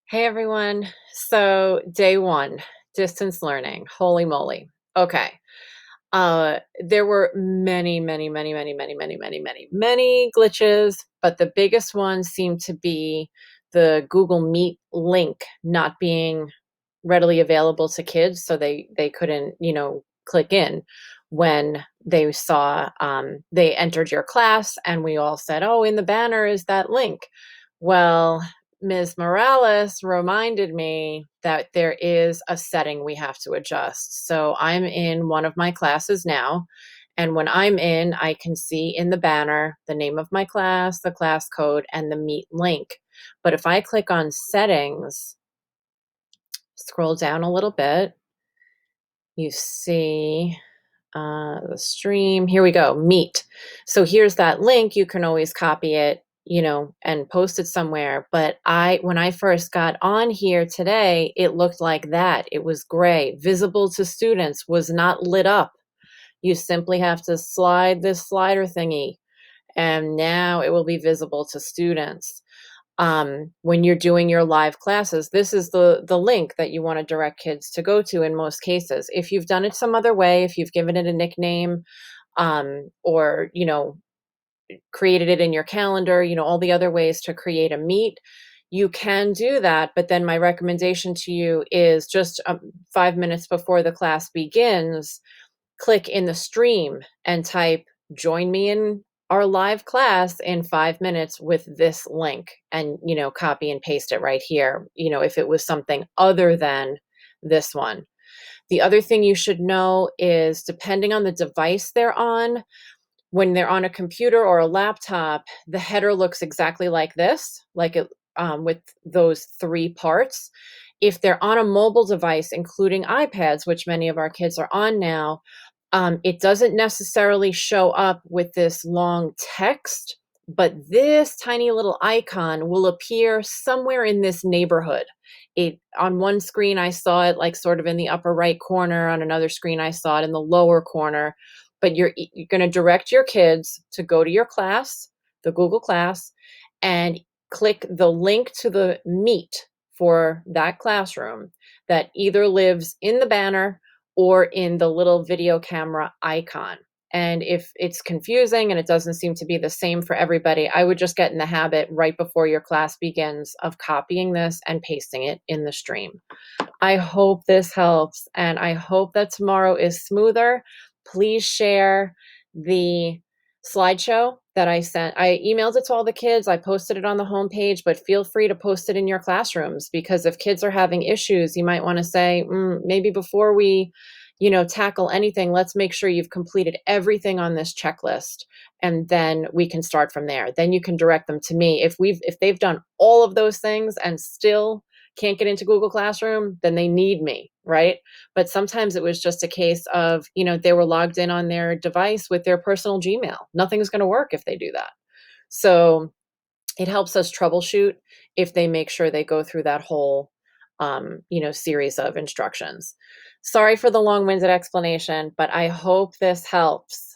Hey everyone. So, day one, distance learning. Holy moly. Okay. There were many glitches, but the biggest one seemed to be the Google Meet link not being readily available to kids, so they couldn't, click in when they entered your class, and we all said, "Oh, in the banner is that link." Well, Ms. Morales reminded me that there is a setting we have to adjust. So I'm in one of my classes now. And when I'm in, I can see in the banner the name of my class, the class code, and the Meet link. But if I click on settings, scroll down a little bit, you see the stream. Here we go, Meet. So here's that link. You can always copy it, and post it somewhere. But when I first got on here today, it looked like that. It was gray. Visible to students was not lit up. You simply have to slide this slider thingy, and now it will be visible to students. When you're doing your live classes, this is the link that you want to direct kids to go to in most cases. If you've done it some other way, if you've given it a nickname, or created it in your calendar, all the other ways to create a meet, you can do that. But then my recommendation to you is just 5 minutes before the class begins, click in the stream and type join me in our live class in 5 minutes with this link, and copy and paste it right here, if it was something other than this one. The other thing you should know is, depending on the device they're on, when they're on a computer or a laptop, the header looks exactly like this, like it, with those three parts. If they're on a mobile device, including iPads, which many of our kids are on now, it doesn't necessarily show up with this long text, but this tiny little icon will appear somewhere in this neighborhood. On one screen, I saw it like sort of in the upper right corner. On another screen, I saw it in the lower corner. But you're going to direct your kids to go to your class, the Google class, and click the link to the Meet for that classroom that either lives in the banner or in the little video camera icon. And if it's confusing and it doesn't seem to be the same for everybody, I would just get in the habit right before your class begins of copying this and pasting it in the stream. I hope this helps, and I hope that tomorrow is smoother. Please share the slideshow that I sent. I emailed it to all the kids. I posted it on the homepage, but feel free to post it in your classrooms, because if kids are having issues, you might want to say, maybe before we, tackle anything, let's make sure you've completed everything on this checklist, and then we can start from there. Then you can direct them to me. If they've done all of those things and still can't get into Google Classroom, then they need me, right? But sometimes it was just a case of, they were logged in on their device with their personal Gmail. Nothing's going to work if they do that. So it helps us troubleshoot if they make sure they go through that whole, series of instructions. Sorry for the long-winded explanation, but I hope this helps.